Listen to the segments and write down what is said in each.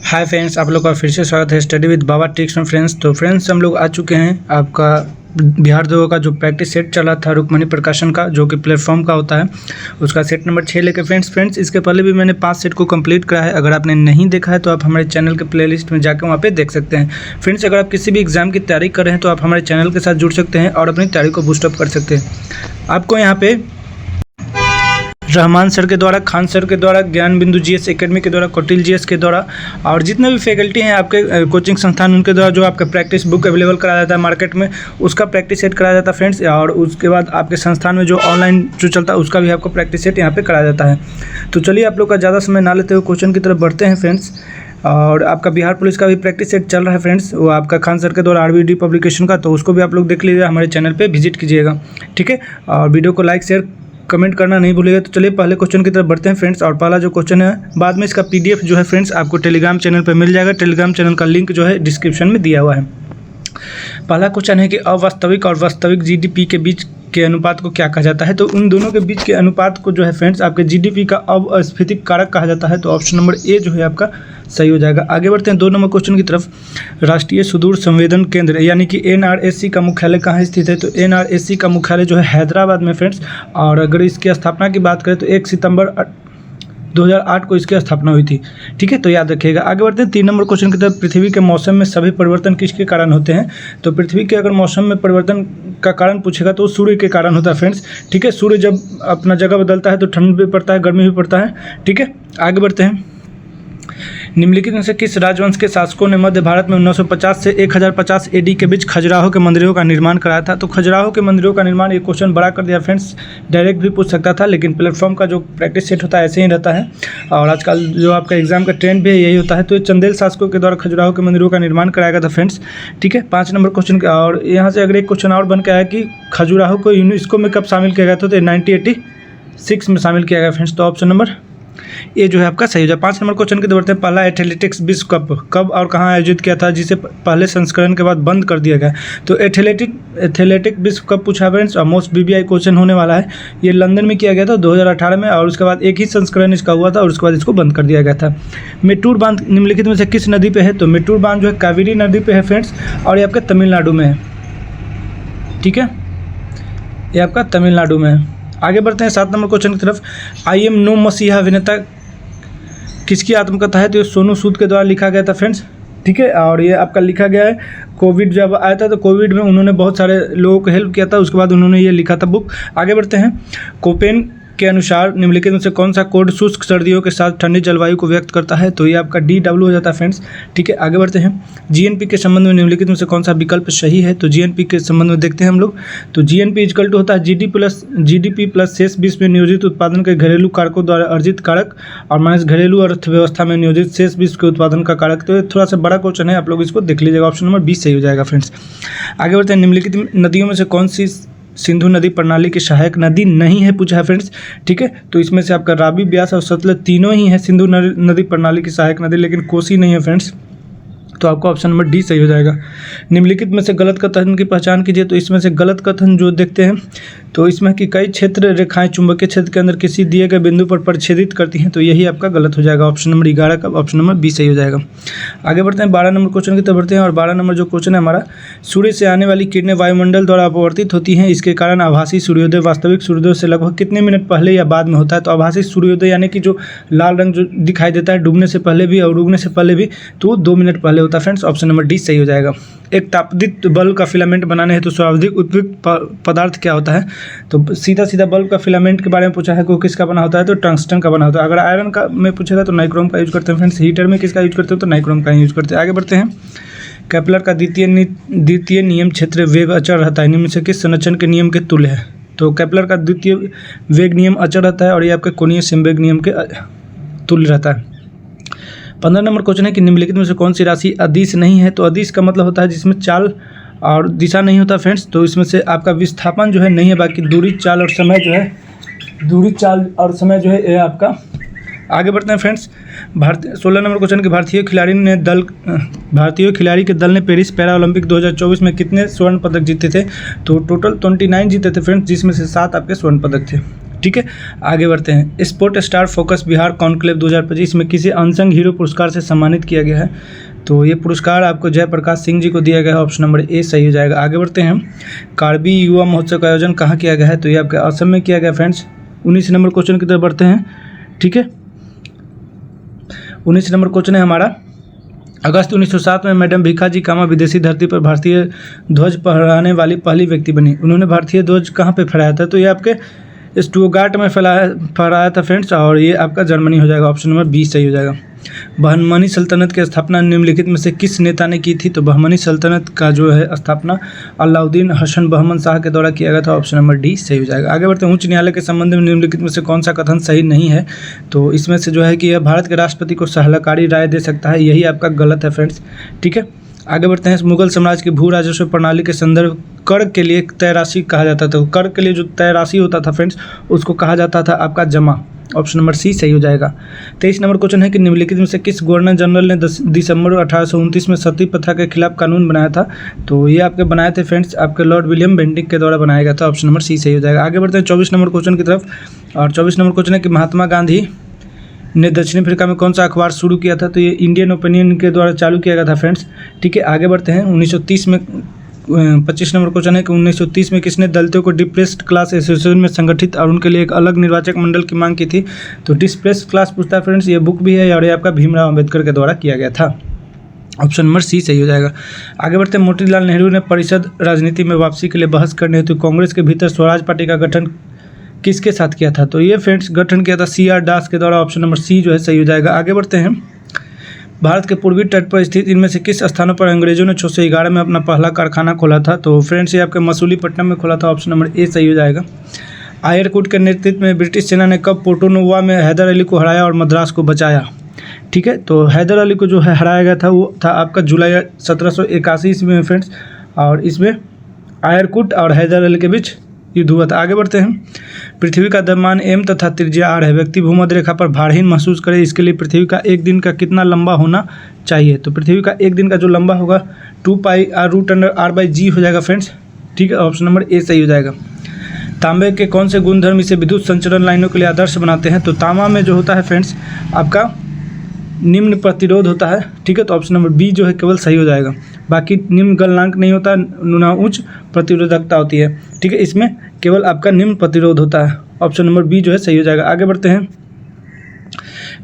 Hi friends, आप लोग का फिर से स्वागत है स्टडी विद बाबा ट्रिक्स में। फ्रेंड्स तो फ्रेंड्स हम लोग आ चुके हैं आपका बिहार दो का जो प्रैक्टिस सेट चला था रुक्मणी प्रकाशन का, जो कि प्लेटफॉर्म का होता है, उसका सेट नंबर 6 लेके फ्रेंड्स इसके पहले भी मैंने 5 सेट को कंप्लीट करा है। अगर आपने नहीं देखा है तो आप हमारे चैनल के प्लेलिस्ट में जाकर वहाँ पे देख सकते हैं। फ्रेंड्स अगर आप किसी भी एग्जाम की तैयारी कर रहे हैं तो आप हमारे चैनल के साथ जुड़ सकते हैं और अपनी तैयारी को बूस्टअप कर सकते हैं। आपको यहाँ पे रहमान सर के द्वारा, खान सर के द्वारा, ज्ञान बिंदु जीएस एकेडमी के द्वारा, कौटिल जीएस के द्वारा और जितने भी फैकल्टी हैं आपके कोचिंग संस्थान, उनके द्वारा जो आपका प्रैक्टिस बुक अवेलेबल कराया जाता है मार्केट में, उसका प्रैक्टिस सेट कराया जाता है फ्रेंड्स। और उसके बाद आपके संस्थान में जो ऑनलाइन जो चलता है उसका भी आपको प्रैक्टिस सेट यहाँ पे कराया जाता है। तो चलिए आप लोग का ज़्यादा समय ना लेते हुए क्वेश्चन की तरफ बढ़ते हैं फ्रेंड्स। और आपका बिहार पुलिस का भी प्रैक्टिस सेट चल रहा है फ्रेंड्स, वो आपका खान सर के द्वारा आरबीडी पब्लिकेशन का, तो उसको भी आप लोग देख लीजिएगा, हमारे चैनल पे विजिट कीजिएगा, ठीक है। और वीडियो को लाइक शेयर कमेंट करना नहीं भूलिएगा। तो चलिए पहले क्वेश्चन की तरफ बढ़ते हैं फ्रेंड्स। और पहला जो क्वेश्चन है, बाद में इसका पीडीएफ जो है फ्रेंड्स आपको टेलीग्राम चैनल पर मिल जाएगा। टेलीग्राम चैनल का लिंक जो है डिस्क्रिप्शन में दिया हुआ है। पहला क्वेश्चन है कि अवास्तविक और वास्तविक जीडीपी के बीच के अनुपात को क्या कहा जाता है। तो उन दोनों के बीच के अनुपात को जो है फ्रेंड्स आपके जीडीपी का अस्फीतिक कारक कहा जाता है। तो ऑप्शन नंबर ए जो है आपका सही हो जाएगा। आगे बढ़ते हैं 2 नंबर क्वेश्चन की तरफ। राष्ट्रीय सुदूर संवेदन केंद्र यानी कि एनआरएससी का मुख्यालय कहाँ स्थित है। तो एनआरएससी का मुख्यालय जो है हैदराबाद में फ्रेंड्स। और अगर इसकी स्थापना की बात करें तो 1 सितंबर 2008 को इसकी स्थापना हुई थी, ठीक है, तो याद रखिएगा। आगे बढ़ते हैं 3 नंबर क्वेश्चन की तरफ। पृथ्वी के मौसम में सभी परिवर्तन किसके कारण होते हैं। तो पृथ्वी के अगर मौसम में परिवर्तन का कारण पूछेगा तो सूर्य के कारण होता है फ्रेंड्स, ठीक है। सूर्य जब अपना जगह बदलता है तो ठंड भी पड़ता है, गर्मी भी पड़ता है, ठीक है। आगे बढ़ते हैं। निम्नलिखित में से किस राजवंश के शासकों ने मध्य भारत में 950 से 1050 एडी के बीच खजुराहो के मंदिरों का निर्माण कराया था। तो खजुराहो के मंदिरों का निर्माण, ये क्वेश्चन बड़ा कर दिया फ्रेंड्स, डायरेक्ट भी पूछ सकता था, लेकिन प्लेटफॉर्म का जो प्रैक्टिस सेट होता है ऐसे ही रहता है। और आजकल जो आपका एग्जाम का ट्रेंड भी यही होता है। तो ये चंदेल शासकों के द्वारा खजुराहो के मंदिरों का निर्माण कराया गया था फ्रेंड्स, ठीक है। 5 नंबर क्वेश्चन का, और यहाँ से अगर एक क्वेश्चन और बन के आया कि खजुराहो को यूनेस्को में कब शामिल किया गया था। तो 1986 में शामिल किया गया फ्रेंड्स। तो ऑप्शन नंबर ये जो है आपका सही हो जाए। 5 नंबर क्वेश्चन की तरफ बढ़ते हैं। पहला एथलेटिक्स विश्व कप कब और कहाँ आयोजित किया था, जिसे पहले संस्करण के बाद बंद कर दिया गया। तो एथलेटिक विश्व कप पूछा फ्रेंड्स, और मोस्ट बीबीआई क्वेश्चन होने वाला है। ये लंदन में किया गया था 2018 में, और उसके बाद एक ही संस्करण इसका हुआ था और उसके बाद इसको बंद कर दिया गया था। मेट्टूर बांध निम्नलिखित में से किस नदी पे है। तो मेट्टूर बांध जो है कावेरी नदी पे है फ्रेंड्स, और ये आपका तमिलनाडु में है, ठीक है, ये आपका तमिलनाडु में है। आगे बढ़ते हैं 7 नंबर क्वेश्चन की तरफ। आई एम नो मसीहा अभिनेता किसकी आत्मकथा है। तो ये सोनू सूद के द्वारा लिखा गया था फ्रेंड्स, ठीक है। और ये आपका लिखा गया है, कोविड जब आया था तो कोविड में उन्होंने बहुत सारे लोगों को हेल्प किया था, उसके बाद उन्होंने ये लिखा था बुक। आगे बढ़ते हैं। कोपेन के अनुसार निम्नलिखित में से कौन सा कोड शुष्क सर्दियों के साथ ठंडी जलवायु को व्यक्त करता है। तो ये आपका DW हो जाता है फ्रेंड्स, ठीक है। आगे बढ़ते हैं। जीएनपी के संबंध में निम्नलिखित में से कौन सा विकल्प सही है। तो जीएनपी के संबंध में देखते हैं हम लोग। तो जीएनपी इक्वल टू होता है जीडीपी प्लस शेष विश्व में नियोजित उत्पादन के घरेलू कारकों द्वारा अर्जित कारक और माइनस घरेलू अर्थव्यवस्था में नियोजित शेष विश्व के उत्पादन का कारक। तो थोड़ा सा बड़ा क्वेश्चन है, आप लोग इसको देख लीजिएगा। ऑप्शन नंबर 20 सही हो जाएगा फ्रेंड्स। आगे बढ़ते हैं। निम्नलिखित नदियों में से कौन सी सिंधु नदी प्रणाली की सहायक नदी नहीं है पूछा है फ्रेंड्स, ठीक है। तो इसमें से आपका रावी, ब्यास और सतलज तीनों ही है सिंधु नदी प्रणाली की सहायक नदी, लेकिन कोसी नहीं है फ्रेंड्स। तो आपको ऑप्शन नंबर डी सही हो जाएगा। निम्नलिखित में से गलत कथन की पहचान कीजिए। तो इसमें से गलत कथन जो देखते हैं, तो इसमें कि कई क्षेत्र रेखाएं चुंबकीय क्षेत्र के अंदर किसी दिए गए बिंदु पर परिच्छेदित करती हैं। तो यही आपका गलत हो जाएगा। ऑप्शन नंबर 11 का ऑप्शन नंबर बी सही हो जाएगा। आगे बढ़ते हैं 12 नंबर क्वेश्चन की तरफ बढ़ते हैं। और 12 नंबर जो क्वेश्चन है हमारा, सूर्य से आने वाली किरणें वायुमंडल द्वारा अपवर्तित होती हैं, इसके कारण आभासी सूर्योदय वास्तविक सूर्योदय से लगभग कितने मिनट पहले या बाद में होता है। तो आभासी सूर्योदय यानी कि जो लाल रंग जो दिखाई देता है डूबने से पहले भी और उगने से पहले भी, तो 2 मिनट पहले होता है फ्रेंड्स। ऑप्शन नंबर डी सही हो जाएगा। एक तापदीप्त बल्ब का फिलामेंट बनाने हेतु सर्वाधिक उपयुक्त पदार्थ क्या होता है। तो सीधा बल्ब का फिलामेंट के बारे में पूछा है, को किसका बना होता है। तो टंगस्टन का बना होता है। अगर आयरन का में पूछेगा तो नाइक्रोम का यूज करते हैं फ्रेंड्स। हीटर में किसका यूज करते हैं, तो नाइक्रोम का यूज करते हैं। आगे बढ़ते हैं। केपलर का द्वितीय नियम क्षेत्र वेग अचर रहता है, निम्न में से किस संरक्षण के नियम के तुल्य है। तो केपलर का द्वितीय वेग नियम अचर रहता है और ये आपके कोणीय संवेग नियम के तुल्य रहता है। 15 नंबर क्वेश्चन है कि निम्नलिखित में से कौन सी राशि अदिश नहीं है। तो अदिश का मतलब होता है जिसमें चाल और दिशा नहीं होता फ्रेंड्स। तो इसमें से आपका विस्थापन जो है नहीं है, बाकी दूरी, चाल और समय जो है, दूरी, चाल और समय जो है ये आपका। आगे बढ़ते हैं फ्रेंड्स। 16 नंबर क्वेश्चन कि भारतीय खिलाड़ी के दल ने पेरिस पैरा ओलंपिक 2024 में कितने स्वर्ण पदक जीते थे। तो टोटल 29 जीते थे फ्रेंड्स, जिसमें से 7 आपके स्वर्ण पदक थे। ठीक है, आगे बढ़ते हैं। Sport star focus Bihar conclave 2025 में किसी अनसंग हीरो पुरस्कार से सम्मानित किया गया है। तो ये पुरस्कार आपको जयप्रकाश सिंह जी को दिया गया है। ऑप्शन नंबर ए सही हो जाएगा। आगे बढ़ते हैं। कार्बी युवा महोत्सव का आयोजन कहाँ किया गया है? तो ये आपके असम में किया गया फ्रेंड्स। 19 नंबर क्वेश्चन की तरफ बढ़ते हैं। ठीक है, 19 नंबर क्वेश्चन है हमारा। अगस्त 1907 में मैडम भीखाजी कामा विदेशी धरती पर भारतीय ध्वज फहराने वाली पहली व्यक्ति बनी। उन्होंने भारतीय ध्वज कहाँ पे फहराया था? तो ये आपके स्टुटगार्ट में फहराया था फ्रेंड्स, और ये आपका जर्मनी हो जाएगा। ऑप्शन नंबर बी सही हो जाएगा। बहमनी सल्तनत की स्थापना निम्नलिखित में से किस नेता ने की थी? तो बहमनी सल्तनत का जो है स्थापना अलाउद्दीन हसन बहमन शाह के द्वारा किया गया था। ऑप्शन नंबर डी सही हो जाएगा। आगे बढ़ते हैं। उच्च न्यायालय के संबंध में निम्नलिखित में से कौन सा कथन सही नहीं है? तो इसमें से जो है कि यह भारत के राष्ट्रपति को सलाहकारी राय दे सकता है, यही आपका गलत है फ्रेंड्स। ठीक है, आगे बढ़ते हैं। मुगल साम्राज्य की भू राजस्व प्रणाली के संदर्भ कर के लिए तय राशि कहा जाता था। कर के लिए जो तय राशि होता था फ्रेंड्स, उसको कहा जाता था आपका जमा। ऑप्शन नंबर सी सही हो जाएगा। 23 नंबर क्वेश्चन है कि निम्नलिखित में से किस गवर्नर जनरल ने 10 दिसंबर 1829 में सती प्रथा के खिलाफ कानून बनाया था? तो ये आपके बनाए थे फ्रेंड्स आपके लॉर्ड विलियम बेंटिक के द्वारा बनाया गया था। ऑप्शन नंबर सी सही हो जाएगा। आगे बढ़ते हैं 24 नंबर क्वेश्चन की तरफ, और 24 नंबर क्वेश्चन है कि महात्मा गांधी ने दक्षिण अफ्रीका में कौन सा अखबार शुरू किया था? तो ये इंडियन ओपिनियन के द्वारा चालू किया गया था फ्रेंड्स। ठीक है, आगे बढ़ते हैं। 1930 में 25 नंबर क्वेश्चन है कि 1930 में किसने दलितों को डिप्रेस्ड क्लास एसोसिएशन में संगठित और उनके लिए एक अलग निर्वाचक मंडल की मांग की थी? तो डिप्रेस्ड क्लास पूछता है फ्रेंड्स, ये बुक भी है और ये आपका भीमराव अंबेडकर के द्वारा किया गया था। ऑप्शन नंबर सी सही हो जाएगा। आगे बढ़ते हैं। मोतीलाल नेहरू ने परिषद राजनीति में वापसी के लिए बहस करने हेतु कांग्रेस के भीतर स्वराज पार्टी का गठन किसके साथ किया था? तो ये फ्रेंड्स गठन किया था CR दास के द्वारा। ऑप्शन नंबर सी जो है सही हो जाएगा। आगे बढ़ते हैं। भारत के पूर्वी तट पर स्थित इनमें से किस स्थानों पर अंग्रेजों ने 1611 में अपना पहला कारखाना खोला था? तो फ्रेंड्स ये आपके मसूलीपट्टनम में खोला था। ऑप्शन नंबर ए सही हो जाएगा। आयरकुट के नेतृत्व में ब्रिटिश सेना ने कब पोर्टोनोवा में हैदर अली को हराया और मद्रास को बचाया? ठीक है, तो हैदर अली को जो है हराया गया था वो था आपका जुलाई 1781 ईस्वी में फ्रेंड्स, और इसमें आयरकुट और हैदर अली के बीच युद्ध हुआ था। आगे बढ़ते हैं। पृथ्वी का द्रव्यमान m तथा त्रिज्या r है। व्यक्ति भूमध्य रेखा पर भारहीन महसूस करे, इसके लिए पृथ्वी का एक दिन का कितना लंबा होना चाहिए? तो पृथ्वी का एक दिन का जो लंबा होगा 2π√r/g हो जाएगा फ्रेंड्स। ठीक है, ऑप्शन नंबर ए सही हो जाएगा। तांबे के कौन से गुणधर्म इसे विद्युत संचरण लाइनों के लिए आदर्श बनाते हैं? तो तांबा में जो होता है फ्रेंड्स आपका निम्न प्रतिरोध होता है। ठीक है, तो ऑप्शन नंबर बी जो है केवल सही हो जाएगा। बाकी निम्न गलनांक नहीं होता, ना उच्च प्रतिरोधकता होती है। ठीक है, इसमें केवल आपका निम्न प्रतिरोध होता है। ऑप्शन नंबर बी जो है सही हो जाएगा। आगे बढ़ते हैं।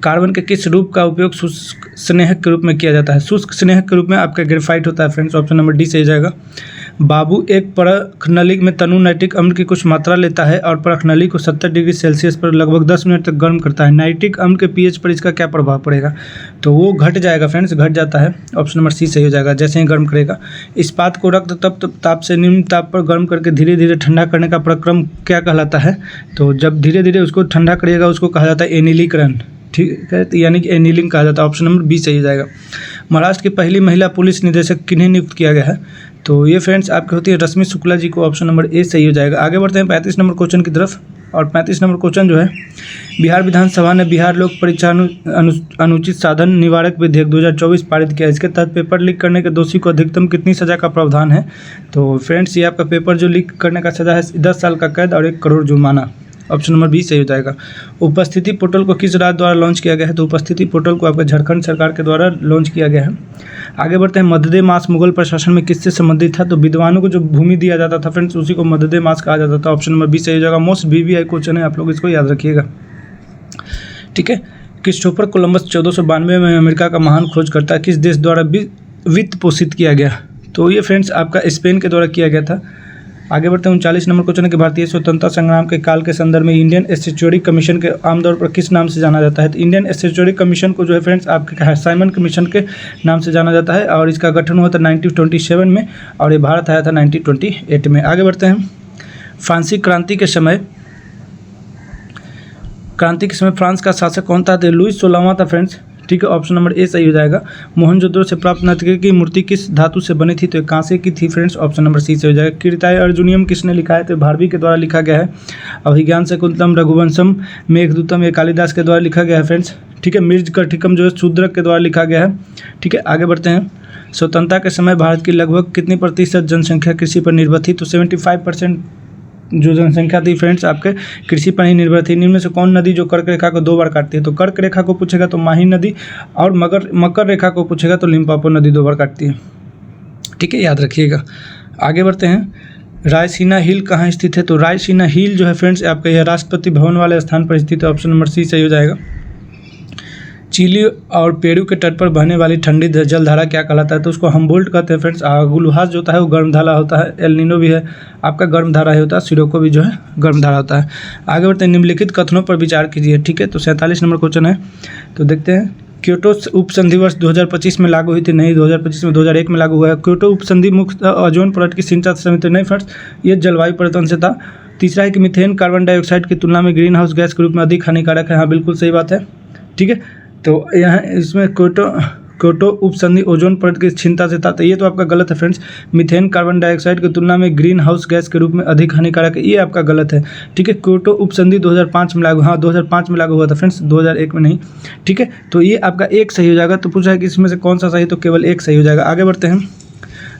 कार्बन के किस रूप का उपयोग शुष्क स्नेहक के रूप में किया जाता है? शुष्क स्नेहक के रूप में आपका ग्रेफाइट होता है फ्रेंड्स। ऑप्शन नंबर डी सही हो जाएगा। बाबू एक परख नली में तनु नाइट्रिक अम्ल की कुछ मात्रा लेता है और परख नली को 70 डिग्री सेल्सियस पर लगभग 10 मिनट तक गर्म करता है। नाइट्रिक अम्ल के pH पर इसका क्या प्रभाव पड़ेगा? तो वो घट जाएगा फ्रेंड्स, घट जाता है। ऑप्शन नंबर सी सही हो जाएगा, जैसे ही गर्म करेगा। इस्पात को रक्त तप्त ताप से निम्न ताप पर गर्म करके धीरे धीरे ठंडा करने का प्रक्रम क्या कहलाता है? तो जब धीरे धीरे उसको ठंडा करिएगा उसको कहा जाता है एनिलीकरण। ठीक है, तो यानी कि एनीलिंग कहा जाता है। ऑप्शन नंबर बी सही हो जाएगा। महाराष्ट्र की पहली महिला पुलिस निदेशक किन्हें नियुक्त किया गया है? तो ये फ्रेंड्स आपकी होती है रश्मि शुक्ला जी को। ऑप्शन नंबर ए सही हो जाएगा। आगे बढ़ते हैं 35 नंबर क्वेश्चन की तरफ, और 35 नंबर क्वेश्चन जो है, बिहार विधानसभा ने बिहार लोक परीक्षा अनुचित साधन निवारक विधेयक 2024 पारित किया। इसके तहत पेपर लीक करने के दोषी को अधिकतम कितनी सजा का प्रावधान है? तो फ्रेंड्स ये आपका पेपर जो लीक करने का सजा है 10 साल का कैद और 1 करोड़ जुर्माना। ऑप्शन नंबर बी सही हो जाएगा। उपस्थिति पोर्टल को किस राज्य द्वारा लॉन्च किया गया है? तो उपस्थिति पोर्टल को आपका झारखंड सरकार के द्वारा लॉन्च किया गया है। आगे बढ़ते हैं। मददे मास मुगल प्रशासन में किससे संबंधित था? तो विद्वानों को जो भूमि दिया जाता था फ्रेंड्स उसी को मददे मास कहा जाता था। ऑप्शन नंबर बी सही हो जाएगा। मोस्ट VVI क्वेश्चन है, आप लोग इसको याद रखिएगा। ठीक है, क्रिस्टोफर कोलंबस 1492 में अमेरिका का महान खोजकर्ता किस देश द्वारा वित्त पोषित किया गया? तो ये फ्रेंड्स आपका स्पेन के द्वारा किया गया था। आगे बढ़ते हैं। 39 नंबर क्वेश्चन है कि भारतीय स्वतंत्रता संग्राम के काल के संदर्भ में इंडियन स्टैट्यूटरी कमीशन के आमतौर पर किस नाम से जाना जाता है? तो इंडियन स्टैट्यूटरी कमीशन को जो है फ्रेंड्स आपके साइमन कमीशन के नाम से जाना जाता है, और इसका गठन हुआ था 1927 में, और ये भारत आया था 1928 में। आगे बढ़ते हैं। फ्रांसीसी क्रांति के समय फ्रांस का शासक कौन था? तो लुई 16वां था फ्रेंड्स। ठीक है, ऑप्शन नंबर ए सही हो जाएगा। मोहनजोदड़ो से प्राप्त नर्तकी की मूर्ति किस धातु से बनी थी? तो कांसे की थी फ्रेंड्स। ऑप्शन नंबर सी से हो जाएगा। कीर्ताय अर्जुनियम किसने लिखा है? तो भारवी के द्वारा लिखा गया है। अभिज्ञान शकुंतलम, रघुवंशम, मेघदूतम ये कालिदास के द्वारा लिखा गया है फ्रेंड्स। ठीक है, मृच्छकटिकम जो है शूद्रक के द्वारा लिखा गया है। ठीक है, आगे बढ़ते हैं। स्वतंत्रता के समय भारत की लगभग कितनी प्रतिशत जनसंख्या कृषि पर निर्भर थी? तो 75% जो जनसंख्या थी फ्रेंड्स आपके कृषि पर ही निर्भर थी। निम्न में से कौन नदी जो कर्क रेखा को 2 बार काटती है? तो कर्क रेखा को पूछेगा तो माही नदी, और मकर रेखा को पूछेगा तो लिम्पोपो नदी 2 बार काटती है। ठीक है, याद रखिएगा। आगे बढ़ते हैं। रायसीना हिल कहाँ स्थित है? तो रायसीना हिल जो है फ्रेंड्स आपका यह राष्ट्रपति भवन वाले स्थान पर स्थित है। ऑप्शन नंबर सी सही हो जाएगा। चिली और पेरू के तट पर बहने वाली ठंडी जलधारा क्या कहलाता है? तो उसको हम्बोल्ट कहते हैं फ्रेंड्स। गुलहास जो होता है वो गर्म धारा होता है। एल नीनो भी है आपका गर्म धारा ही होता है। सिरोको भी जो है गर्म धारा होता है। आगे बढ़ते हैं। निम्नलिखित कथनों पर विचार कीजिए। ठीक है, तो 47 नंबर क्वेश्चन है, तो देखते हैं। क्योटो उपसंधि वर्ष 2025 में लागू हुई थी? नहीं, 2025 में 2001 में लागू हुआ है। क्योटो उपसंधि मुख्य ओजोन परत की सिंचा समिति? नहीं फ्रेंड्स, ये जलवायु परिवर्तन से था। तीसरा है कि मीथेन कार्बन डाइऑक्साइड की तुलना में ग्रीन हाउस गैस के रूप में अधिक हानिकारक है। हाँ, बिल्कुल सही बात है। ठीक है, तो यहाँ इसमें क्योटो उपसंधि ओजोन परत की क्षीणता से था, तो ये तो आपका गलत है फ्रेंड्स। मीथेन कार्बन डाइऑक्साइड की तुलना में ग्रीन हाउस गैस के रूप में अधिक हानिकारक है, ये आपका गलत है। ठीक है, क्योटो उपसंधि 2005 में लागू, हाँ 2005 में लागू हुआ था फ्रेंड्स, 2001 में नहीं। ठीक है, तो ये आपका एक सही हो जाएगा। तो पूछा है कि इसमें से कौन सा सही, तो केवल एक सही हो जाएगा। आगे बढ़ते हैं।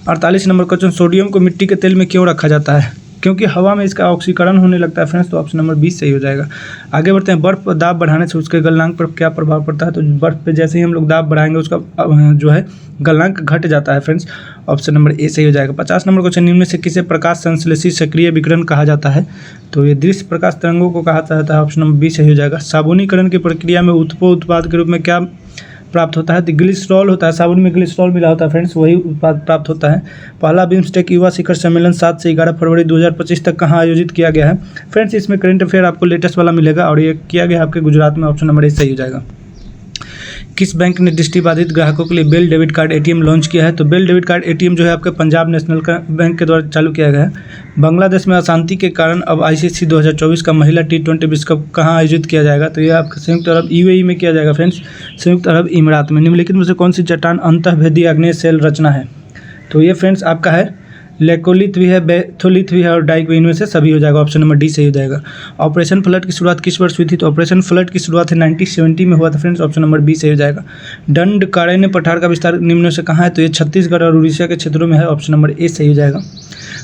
48 नंबर क्वेश्चन, सोडियम को मिट्टी के तेल में क्यों रखा जाता है? क्योंकि हवा में इसका ऑक्सीकरण होने लगता है फ्रेंड्स। तो ऑप्शन नंबर 20 सही हो जाएगा। आगे बढ़ते हैं। बर्फ पर दाब बढ़ाने से उसके गलनांक पर क्या प्रभाव पड़ता है? तो बर्फ पे जैसे ही हम लोग दाब बढ़ाएंगे उसका जो है गलनांक घट जाता है फ्रेंड्स। ऑप्शन नंबर ए सही हो जाएगा। 50 नंबर क्वेश्चन, निम्न में से किसे प्रकाश संश्लेषी सक्रिय विकिरण कहा जाता है? तो ये दृश्य प्रकाश तरंगों को कहा जाता है। ऑप्शन नंबर बी सही हो जाएगा। साबुनीकरण की प्रक्रिया में उत्पाद के रूप में क्या प्राप्त होता है? तो ग्लिसरॉल होता है। साबुन में ग्लिसरॉल मिला होता है फ्रेंड्स, वही उत्पाद प्राप्त होता है। पहला बिम्स्टेक युवा शिखर सम्मेलन 7 से 11 फरवरी 2025 तक कहाँ आयोजित किया गया है? फ्रेंड्स, इसमें करंट अफेयर आपको लेटेस्ट वाला मिलेगा और ये किया गया आपके गुजरात में। ऑप्शन नंबर ए सही हो जाएगा। किस बैंक ने दृष्टिबाधित ग्राहकों के लिए Braille debit card ATM launch किया है? तो बेल डेबिट कार्ड एटीएम जो है आपके पंजाब नेशनल बैंक के द्वारा चालू किया गया है। बांग्लादेश में अशांति के कारण अब आईसीसी 2024 का महिला T20 विश्व कप कहाँ आयोजित किया जाएगा? तो ये आपके संयुक्त अरब यूएई में किया जाएगा फ्रेंड्स, संयुक्त अरब इमारात में। निम्नलिखित में से कौन सी चट्टान अंतःभेदी आग्नेय शैल रचना है? तो ये फ्रेंड्स आपका है लेकोलिथ भी है, बेथोलिथ भी है और डाइक भी, इनमें से सभी हो जाएगा। ऑप्शन नंबर डी सही हो जाएगा। ऑपरेशन फ्लड की शुरुआत किस वर्ष हुई थी? तो ऑपरेशन फ्लड की शुरुआत 1970 में हुआ था फ्रेंड्स। ऑप्शन नंबर बी सही हो जाएगा। दंडकारण्य पठार का विस्तार निम्न से कहाँ है? तो ये छत्तीसगढ़ और उड़ीसा के क्षेत्रों में है। ऑप्शन नंबर ए सही हो जाएगा।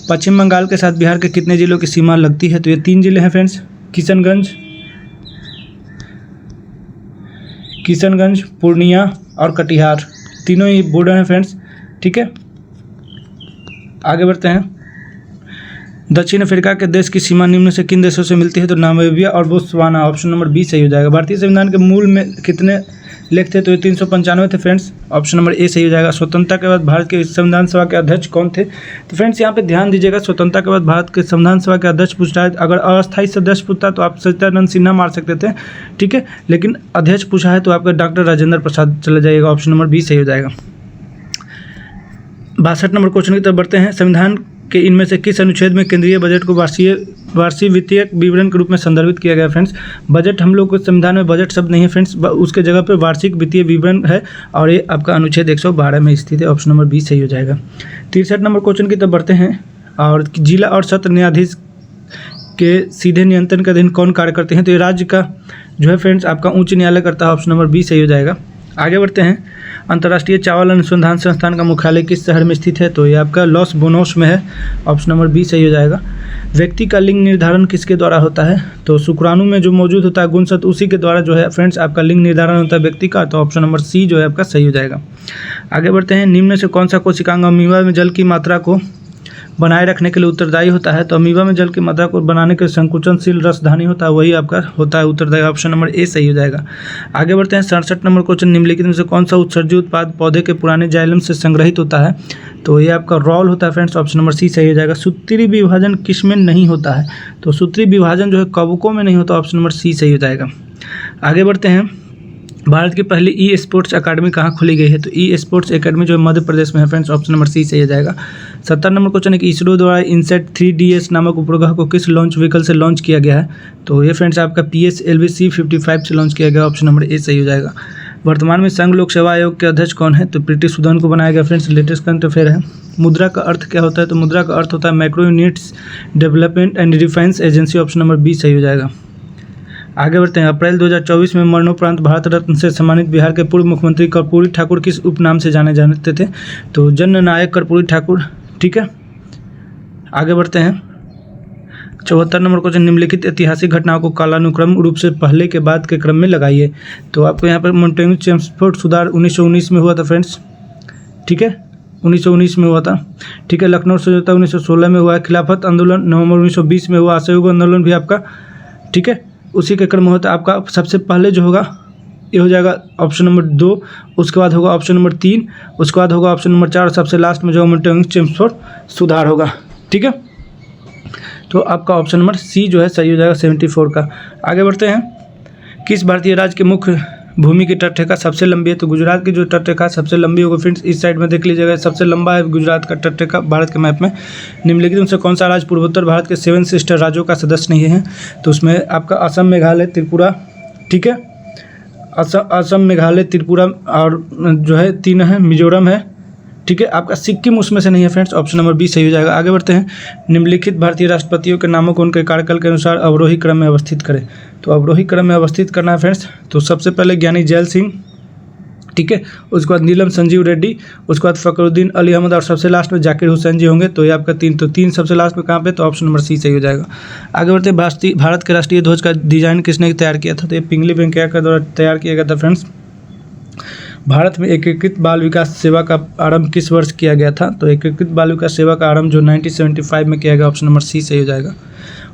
पश्चिम बंगाल के साथ बिहार के कितने जिलों की सीमा लगती है? तो ये 3 जिले हैं फ्रेंड्स, किशनगंज, पूर्णिया और कटिहार, तीनों ही बॉर्डर हैं फ्रेंड्स। ठीक है, आगे बढ़ते हैं। दक्षिण अफ्रीका के देश की सीमा निम्न से किन देशों से मिलती है? तो नामीबिया और बोत्सवाना। ऑप्शन नंबर बी सही हो जाएगा। भारतीय संविधान के मूल में कितने लेख थे? तो ये 395 थे फ्रेंड्स। ऑप्शन नंबर ए सही हो जाएगा। स्वतंत्रता के बाद भारत के संविधान सभा के अध्यक्ष कौन थे? तो फ्रेंड्स यहाँ पे ध्यान दीजिएगा, स्वतंत्रता के बाद भारत के संविधान सभा के अध्यक्ष पूछ रहा है। अगर अस्थायी सदस्य पूछता तो आप सत्यानंद सिन्हा मार सकते थे, ठीक है, लेकिन अध्यक्ष पूछा है तो आपका डॉक्टर राजेंद्र प्रसाद चला जाएगा। ऑप्शन नंबर बी सही हो जाएगा। 62 नंबर क्वेश्चन की तरफ बढ़ते हैं। संविधान के इनमें से किस अनुच्छेद में केंद्रीय बजट को वार्षिक वित्तीय विवरण के रूप में संदर्भित किया गया? फ्रेंड्स, बजट हम लोग को संविधान में बजट शब्द नहीं है फ्रेंड्स, उसके जगह पर वार्षिक वित्तीय विवरण है और ये आपका अनुच्छेद 112 में स्थित है। ऑप्शन नंबर बी सही हो जाएगा। 63 नंबर क्वेश्चन की तरफ बढ़ते हैं। और जिला और सत्र न्यायाधीश के सीधे नियंत्रण के अधीन कौन कार्य करते हैं? तो ये राज्य का जो है फ्रेंड्स आपका उच्च न्यायालय करता है। ऑप्शन नंबर बी सही हो जाएगा। आगे बढ़ते हैं। अंतर्राष्ट्रीय चावल अनुसंधान संस्थान का मुख्यालय किस शहर में स्थित है? तो ये आपका लॉस बोनोस में है। ऑप्शन नंबर बी सही हो जाएगा। व्यक्ति का लिंग निर्धारण किसके द्वारा होता है? तो शुक्राणु में जो मौजूद होता है गुणसूत्र, उसी के द्वारा जो है फ्रेंड्स आपका लिंग निर्धारण होता है व्यक्ति का। तो ऑप्शन नंबर सी जो है आपका सही हो जाएगा। आगे बढ़ते हैं। निम्न से कौन सा कोशिकांग अमीबा में जल की मात्रा को बनाए रखने के लिए उत्तरदायी होता है? तो अमीबा में जल की मात्रा को बनाने के संकुचनशील रसधानी होता है, वही आपका होता है उत्तरदायी। ऑप्शन नंबर ए सही हो जाएगा। आगे बढ़ते हैं। 67 नंबर क्वेश्चन, निम्नलिखित में से कौन सा उत्सर्जी उत्पाद पौधे के पुराने जाइलम से संग्रहित होता है? तो ये आपका रॉल होता है फ्रेंड्स। ऑप्शन नंबर सी सही हो जाएगा। सूत्री विभाजन किस में नहीं होता है? तो सूत्री विभाजन जो है कवकों में नहीं होता। ऑप्शन नंबर सी सही हो जाएगा। आगे बढ़ते हैं। भारत की पहली ई स्पोर्ट्स अकादमी कहाँ खोली गई है? तो ई स्पोर्ट्स अकादमी जो मध्य प्रदेश में है फ्रेंड्स। ऑप्शन नंबर सी सही हो जाएगा। 70 नंबर क्वेश्चन है कि इसरो द्वारा इनसेट 3DS नामक उपग्रह को किस लॉन्च व्हीकल से लॉन्च किया गया है? तो ये फ्रेंड्स आपका PSLV C-55 से लॉन्च किया गया। ऑप्शन नंबर ए सही हो जाएगा। वर्तमान में संघ लोक सेवा आयोग के अध्यक्ष कौन है? तो प्रीति सूदन को बनाया गया फ्रेंड्स। लेटेस्ट करंट अफेयर है। मुद्रा का अर्थ क्या होता है? तो मुद्रा का अर्थ होता है micro units development and defence agency. Option number B सही हो जाएगा। आगे बढ़ते हैं। अप्रैल 2024 में मरणोपरांत भारत रत्न से सम्मानित बिहार के पूर्व मुख्यमंत्री कर्पूरी ठाकुर किस उपनाम से जाने जाते थे? तो जननायक कर्पूरी ठाकुर। ठीक है, आगे बढ़ते हैं। 74 नंबर क्वेश्चन, निम्नलिखित ऐतिहासिक घटनाओं को कालानुक्रम रूप से पहले के बाद के क्रम में लगाइए। तो आपको यहाँ पर मोंटेग्यू चेम्सफोर्ड सुधार 1919 में हुआ था फ्रेंड्स, ठीक है, 1919 में हुआ था, ठीक है। लखनऊ समझौता 1916 में हुआ है। खिलाफत आंदोलन नवंबर 1920 में हुआ। असहयोग आंदोलन भी आपका, ठीक है, उसी के क्रम में होता है। आपका सबसे पहले जो होगा ये हो जाएगा ऑप्शन नंबर 2, उसके बाद होगा ऑप्शन नंबर 3, उसके बाद होगा ऑप्शन नंबर 4 और सबसे लास्ट में जो मोंटेग्यू चेम्सफोर्ड सुधार होगा, ठीक है। तो आपका ऑप्शन नंबर सी जो है सही हो जाएगा 74 का। आगे बढ़ते हैं। किस भारतीय राज्य के मुख्य भूमि की तटरेखा सबसे लंबी है? तो गुजरात की जो तटरेखा सबसे लंबी होगी फ्रेंड्स, इस साइड में देख लीजिएगा, सबसे लंबा है गुजरात का तटरेखा भारत के मैप में। निम्नलिखित में से कौन सा राज्य पूर्वोत्तर भारत के 7 सिस्टर राज्यों का सदस्य नहीं है? तो उसमें आपका असम, मेघालय, त्रिपुरा, ठीक है, असम, मेघालय, त्रिपुरा और जो है 3 है, मिजोरम है, ठीक है। आपका सिक्किम उसमें से नहीं है फ्रेंड्स, ऑप्शन नंबर बी सही हो जाएगा। आगे बढ़ते हैं। निम्नलिखित भारतीय राष्ट्रपतियों के नामों को उनके कार्यकाल के अनुसार अवरोही क्रम में अवस्थित करें। तो अवरोही क्रम में अवस्थित करना है फ्रेंड्स। तो सबसे पहले ज्ञानी जैल सिंह, ठीक है, उसके बाद नीलम संजीव रेड्डी, उसके बाद फखरुद्दीन अली अहमद और सबसे लास्ट में जाकिर हुसैन जी होंगे। तो ये आपका 3, तो 3 सबसे लास्ट में कहाँ पे? तो ऑप्शन नंबर सी सही हो जाएगा। आगे बढ़ते हैं। भारत के राष्ट्रीय ध्वज का डिजाइन किसने तैयार किया था? तो ये पिंगली वेंकैया के द्वारा तैयार किया गया था फ्रेंड्स। भारत में एकीकृत बाल विकास सेवा का आरंभ किस वर्ष किया गया था? तो एकीकृत बाल विकास सेवा का आरंभ जो 1975 में किया गया, ऑप्शन नंबर सी सही हो जाएगा।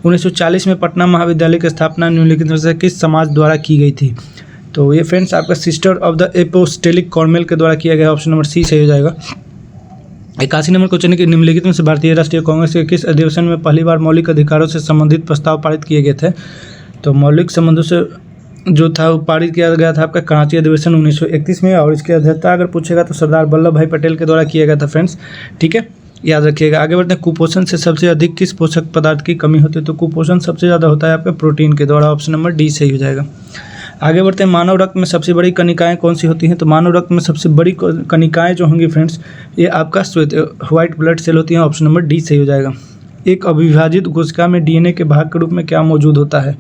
1940 में पटना महाविद्यालय की स्थापना निम्नलिखित में से किस समाज द्वारा की गई थी? तो ये फ्रेंड्स आपका सिस्टर ऑफ द एपोस्टोलिक कॉर्मेल के द्वारा किया गया, ऑप्शन नंबर सी सही हो जाएगा। 81 नंबर क्वेश्चन है कि निम्नलिखित में से भारतीय राष्ट्रीय कांग्रेस के किस अधिवेशन में पहली बार मौलिक अधिकारों से संबंधित प्रस्ताव पारित किए गए थे? तो मौलिक संबंधों से जो था वो पारित किया गया था आपका कराची अधिवेशन 1931 में, और इसकी अध्यक्षता अगर पूछेगा तो सरदार वल्लभ भाई पटेल के द्वारा किया गया था फ्रेंड्स, ठीक है, याद रखिएगा। आगे बढ़ते हैं। कुपोषण से सबसे अधिक किस पोषक पदार्थ की कमी होती है? तो कुपोषण सबसे ज़्यादा होता है आपका प्रोटीन के द्वारा, ऑप्शन नंबर डी सही हो जाएगा। आगे बढ़ते हैं। मानव रक्त में सबसे बड़ी कणिकाएँ कौन सी होती हैं? तो मानव रक्त में सबसे बड़ी कणिकाएँ जो होंगी फ्रेंड्स, ये आपका श्वेत व्हाइट ब्लड सेल होती हैं, ऑप्शन नंबर डी सही हो जाएगा। एक अविभाजित कोशिका में डीएनए के भाग के रूप में क्या मौजूद होता है?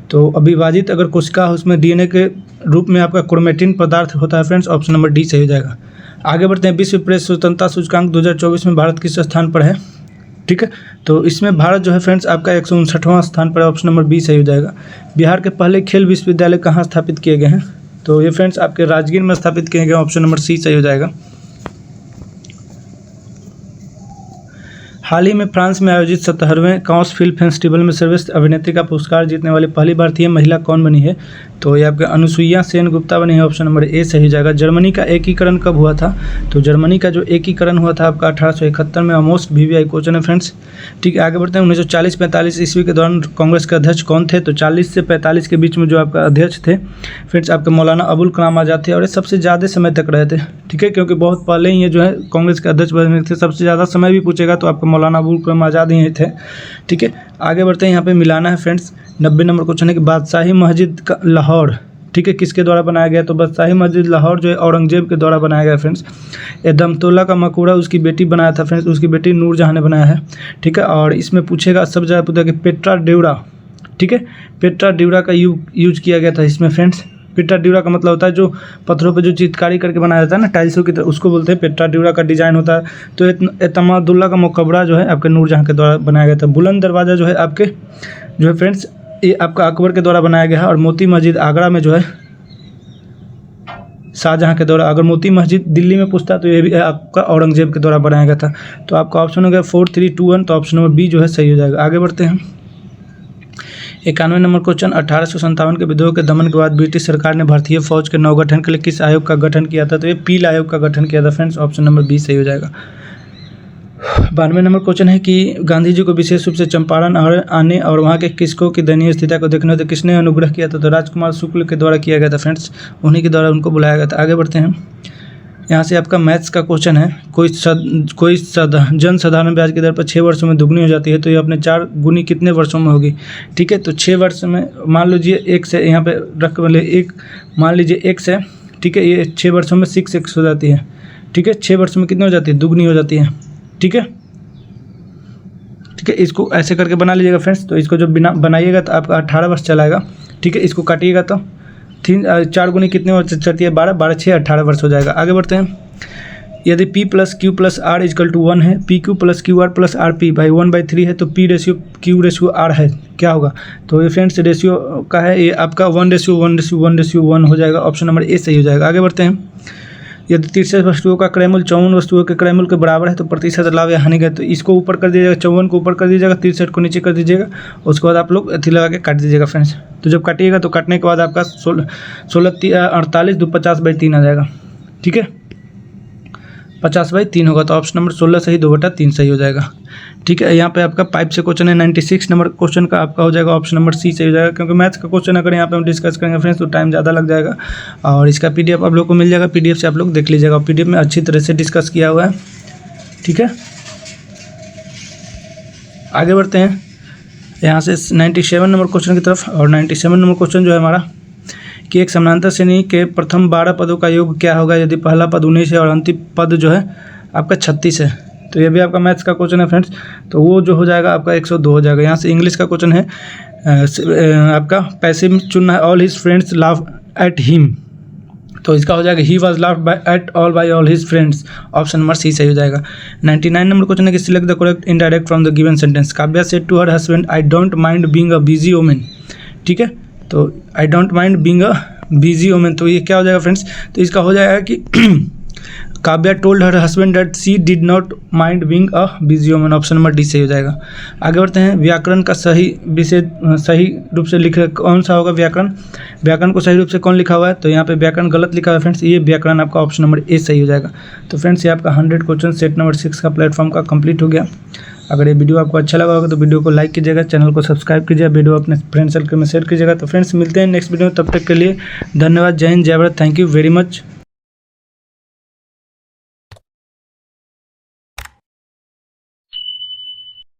तो अविभाजित अगर कोशिका है उसमें डीएनए के रूप में आपका क्रोमेटिन पदार्थ होता है फ्रेंड्स, ऑप्शन नंबर डी सही हो जाएगा। आगे बढ़ते हैं। विश्व प्रेस स्वतंत्रता सूचकांक 2024 में भारत किस स्थान पर है? ठीक है, तो इसमें भारत जो है फ्रेंड्स आपका 159वां स्थान पर, ऑप्शन नंबर बी सही हो जाएगा। बिहार के पहले खेल विश्वविद्यालय कहाँ स्थापित किए गए हैं? तो ये फ्रेंड्स आपके राजगीर में स्थापित किए गए, ऑप्शन नंबर सी सही हो जाएगा। हाल ही में फ्रांस में आयोजित 77वें कांस फिल्म फेस्टिवल में सर्वश्रेष्ठ अभिनेत्री का पुरस्कार जीतने वाली पहली भारतीय महिला कौन बनी है? तो ये आपका अनुसुईया सेन गुप्ता बनी है, ऑप्शन नंबर ए सही जाएगा। जर्मनी का एकीकरण कब हुआ था? तो जर्मनी का जो एकीकरण हुआ था आपका 1871 में। मोस्ट वीवीआई क्वेश्चन है फ्रेंड्स, ठीक है। आगे बढ़ते हैं। 1940-45 ईस्वी के दौरान कांग्रेस के अध्यक्ष कौन थे? तो 40 से 45 के बीच में जो आपका अध्यक्ष थे फ्रेंड्स आपके मौलाना अबुल कलाम आज़ाद थे, और ये सबसे ज़्यादा समय तक रहे थे, ठीक है, क्योंकि बहुत पहले ही ये जो है कांग्रेस के अध्यक्ष बने थे। सबसे ज़्यादा समय भी पूछेगा तो आपका मौलाना अबुल कलाम आज़ाद ही थे, ठीक है। आगे बढ़ते हैं। यहाँ पे मिलाना है फ्रेंड्स। 90 नंबर क्वेश्चन है कि बादशाही मस्जिद का लाहौर, ठीक है, किसके द्वारा बनाया गया? तो बादशाही मस्जिद लाहौर जो है औरंगजेब के द्वारा बनाया गया फ्रेंड्स। दमतोला का मकबरा उसकी बेटी बनाया था फ्रेंड्स, उसकी बेटी नूरजहां ने बनाया है, ठीक है। और इसमें पूछेगा सब जगह पूछा कि पेट्रा ड्यूरा, ठीक है, पेट्रा ड्यूरा का यूज किया गया था इसमें फ्रेंड्स। पेट्रा ड्यूरा का मतलब होता है जो पत्थरों पे जो चित्रकारी करके बनाया जाता है ना, टाइल्सों की तरह, उसको बोलते हैं पेट्रा ड्यूरा का डिज़ाइन होता है। तो एतमादुल्ला का मकबरा जो है आपके नूरजहां के द्वारा बनाया गया था। बुलंद दरवाज़ा जो है आपके जो है फ्रेंड्स ये आपका अकबर के द्वारा बनाया गया है। और मोती मस्जिद आगरा में जो है शाहजहां के द्वारा। अगर मोती मस्जिद दिल्ली में पूछता तो ये भी आपका औरंगजेब के द्वारा बनाया गया था। तो आपका ऑप्शन हो गया 4, 3, 2, 1, तो ऑप्शन नंबर बी जो है सही हो जाएगा। आगे बढ़ते हैं। 91 नंबर क्वेश्चन, 1857 के विद्रोह के दमन के बाद ब्रिटिश सरकार ने भारतीय फौज के नवगठन के लिए किस आयोग का गठन किया था? तो ये पील आयोग का गठन किया था फ्रेंड्स, ऑप्शन नंबर बी सही हो जाएगा। 92 नंबर क्वेश्चन है कि गांधी जी को विशेष रूप से चंपारण आने और वहाँ के कृषकों की दयनीय स्थिति को देखने तो किसने अनुग्रह किया था? तो राजकुमार शुक्ल के द्वारा किया गया था फ्रेंड्स, उन्हीं के द्वारा उनको बुलाया गया था। आगे बढ़ते हैं। यहाँ से आपका मैथ्स का क्वेश्चन है। कोई जन साधारण ब्याज की दर पर 6 वर्षों में दुगनी हो जाती है, तो ये अपने 4 गुनी कितने वर्षों में होगी? ठीक है, तो 6 वर्ष में मान लीजिए 1 से यहाँ पे रख एक मान लीजिए 1 से, ठीक है, ये 6 वर्षों में 6x हो जाती है, ठीक है, 6 वर्षों में कितनी हो जाती है? दुगनी हो जाती है, ठीक है, ठीक है। इसको ऐसे करके बना लीजिएगा फ्रेंड्स। तो इसको जब बनाइएगा तो आपका 18 वर्ष चलाएगा, ठीक है। इसको काटिएगा तो 4 गुनी कितने वर्ष चलती है? 12, 12, 6, 18 वर्ष हो जाएगा। आगे बढ़ते हैं। यदि P plus Q plus R equal to 1 है, P Q plus Q R plus R P by 1/3 है, तो P ratio Q ratio R है, क्या होगा? तो ये फ्रेंड्स रेशियो का है, ये आपका 1:1:1:1 हो जाएगा। ऑप्शन नंबर ए सही हो जाएगा। आगे बढ़ते हैं। यदि 63 वस्तुओं का क्रयमूल्य 54 वस्तुओं के क्रयमूल्य के बराबर है तो प्रतिशत लाभ या हानि का, तो इसको ऊपर कर दीजिएगा, 54 को ऊपर कर दीजिएगा, 63 को नीचे कर दीजिएगा, उसके बाद आप लोग अथी लगा के काट दीजिएगा फ्रेंड्स। तो जब काटिएगा तो काटने के बाद आपका 16 2 50/3 आ जाएगा। ठीक है, 50/3 होगा, तो ऑप्शन नंबर 16 सही, 2/3 सही हो जाएगा। ठीक है, यहाँ पे आपका पाइप से क्वेश्चन है, 96 नंबर क्वेश्चन का आपका हो जाएगा ऑप्शन नंबर सी सही हो जाएगा, क्योंकि मैथ्स का क्वेश्चन अगर यहाँ पे हम डिस्कस करेंगे फ्रेंड्स तो टाइम ज़्यादा लग जाएगा। और इसका PDF आप लोग को मिल जाएगा, PDF से आप लोग देख लीजिएगा, PDF में अच्छी तरह से डिस्कस किया हुआ है। ठीक है, आगे बढ़ते हैं यहाँ से 97 नंबर क्वेश्चन की तरफ। और 97 नंबर क्वेश्चन जो है हमारा कि एक समानांतर श्रेणी के प्रथम 12 पदों का योग क्या होगा यदि पहला पद 19 है और अंतिम पद जो है आपका 36 है। तो ये भी आपका मैथ्स का क्वेश्चन है फ्रेंड्स, तो वो जो हो जाएगा आपका 102 हो जाएगा। यहाँ से इंग्लिश का क्वेश्चन है, आपका पैसिव चुनना है, all his friends laugh at him, तो इसका हो जाएगा he was laughed at all by all his friends, option number C सही हो जाएगा। 99 नंबर क्वेश्चन है कि select the correct indirect from the given sentence. Kavya said to her husband I don't mind being a busy woman. ठीक है, तो I don't mind being a busy woman, तो ये क्या हो जाएगा फ्रेंड्स? तो इसका हो जाएगा कि Kavya told her husband that she did not mind being a busy woman, option number D सही हो जाएगा। आगे बढ़ते हैं। व्याकरण का सही विषय सही रूप से लिख कौन सा होगा? व्याकरण को सही रूप से कौन लिखा हुआ है? तो यहाँ पे व्याकरण गलत लिखा हुआ है फ्रेंड्स, ये व्याकरण आपका ऑप्शन नंबर ए सही हो जाएगा। तो फ्रेंड्स ये आपका 100 क्वेश्चन सेट नंबर 6 का प्लेटफॉर्म का कंप्लीट हो गया। अगर ये वीडियो आपको अच्छा लगा होगा तो वीडियो को लाइक कीजिएगा, चैनल को सब्सक्राइब कीजिएगा, वीडियो अपने फ्रेंड सर्कल में शेयर कीजिएगा। तो फ्रेंड्स मिलते हैं नेक्स्ट वीडियो में, तब तक के लिए धन्यवाद। जय हिंद, जय Bharat, thank you very much.